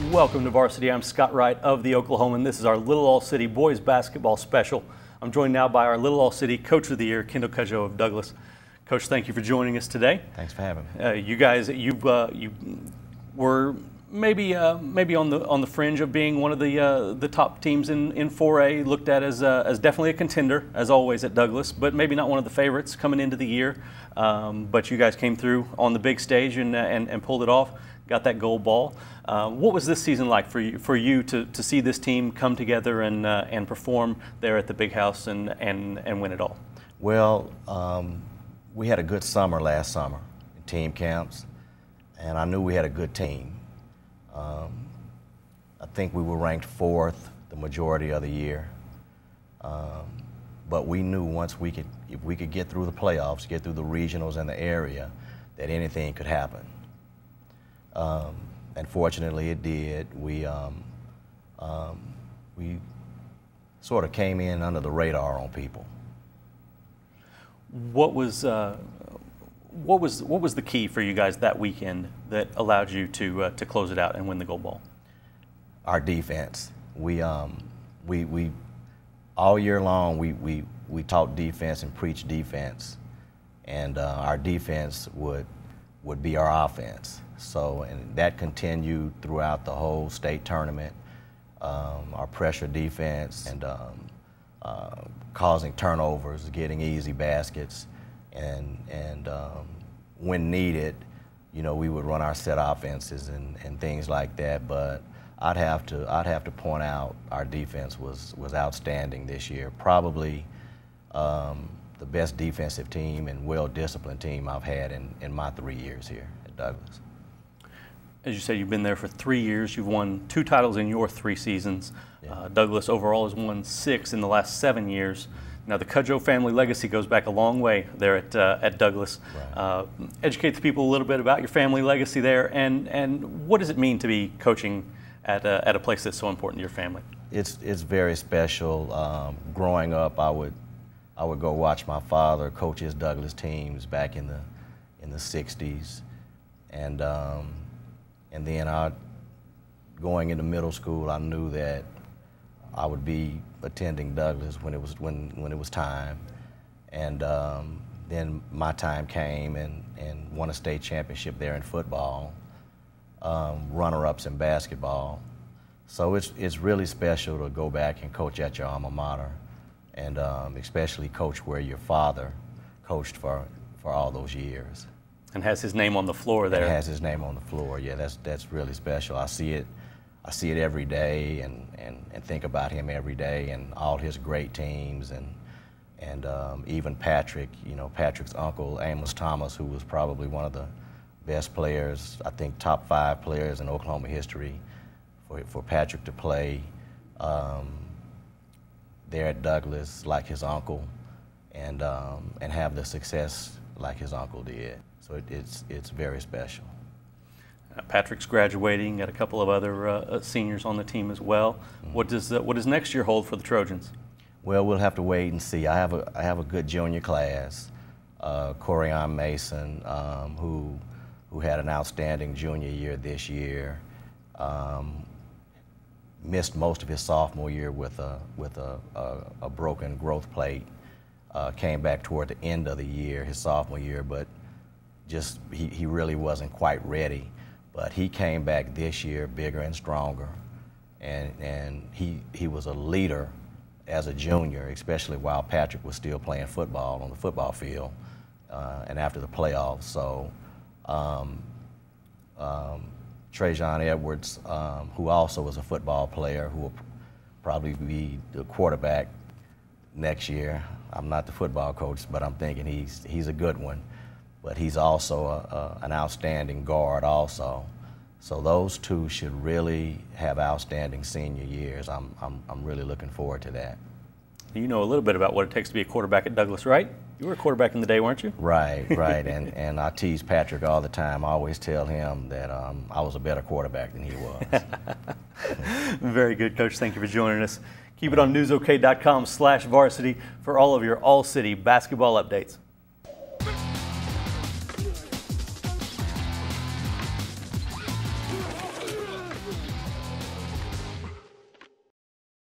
Welcome to Varsity. I'm Scott Wright of the Oklahoman. This is our Little All-City boys basketball special. I'm joined now by our Little All-City Coach of the Year, Kendal Cudjoe of Douglas. Coach, thank you for joining us today. Thanks for having me. You guys, you were maybe on the fringe of being one of the top teams in 4A, looked at as definitely a contender, as always at Douglas, but maybe not one of the favorites coming into the year. But you guys came through on the big stage and pulled it off, got that gold ball. What was this season like for you to see this team come together and perform there at the big house and win it all? Well, we had a good summer last summer in team camps, and I knew we had a good team. I think we were ranked 4th the majority of the year, but we knew if we could get through the playoffs, get through the regionals and the area, that anything could happen. And fortunately, it did. We sort of came in under the radar on people. What was the key for you guys that weekend that allowed you to close it out and win the gold ball? Our defense. We all year long we taught defense and preached defense, and our defense would be our offense. So, and that continued throughout the whole state tournament. Our pressure defense and causing turnovers, getting easy baskets, and when needed, you know, we would run our set offenses and things like that. But I'd have to point out our defense was outstanding this year. Probably the best defensive team and well-disciplined team I've had in my 3 years here at Douglas. As you said, you've been there for 3 years. You've won 2 titles in your 3 seasons. Yeah. Douglas overall has won 6 in the last 7 years. Now, the Cudjoe family legacy goes back a long way there at Douglas. Right. Educate the people a little bit about your family legacy there, and what does it mean to be coaching at a place that's so important to your family? It's very special. Growing up, I would go watch my father coach his Douglas teams back in the 60s, and then going into middle school, I knew that I would be attending Douglas when it was time, and then my time came and won a state championship there in football, runner-ups in basketball. So it's really special to go back and coach at your alma mater, and especially coach where your father coached for all those years. And has his name on the floor there. It has his name on the floor. Yeah, that's really special. I see it every day and think about him every day and all his great teams and even Patrick. You know, Patrick's uncle Amos Thomas, who was probably one of the best players, I think top 5 players in Oklahoma history, for Patrick to play there at Douglas like his uncle and have the success like his uncle did. So it's very special. Patrick's graduating, got a couple of other seniors on the team as well. Mm-hmm. What does next year hold for the Trojans? Well, we'll have to wait and see. I have a good junior class. Corian Mason, who had an outstanding junior year this year, missed most of his sophomore year with a broken growth plate. Came back toward the end of the year, his sophomore year, but just he really wasn't quite ready. But he came back this year bigger and stronger, and he was a leader as a junior, especially while Patrick was still playing football on the football field and after the playoffs. So Trajan Edwards, who also was a football player, who will probably be the quarterback next year. I'm not the football coach, but I'm thinking he's a good one. But he's also an outstanding guard also. So those two should really have outstanding senior years. I'm really looking forward to that. You know a little bit about what it takes to be a quarterback at Douglas, right? You were a quarterback in the day, weren't you? Right, right. and I tease Patrick all the time. I always tell him that I was a better quarterback than he was. Very good, Coach. Thank you for joining us. Keep it on newsok.com/varsity for all of your All-City basketball updates.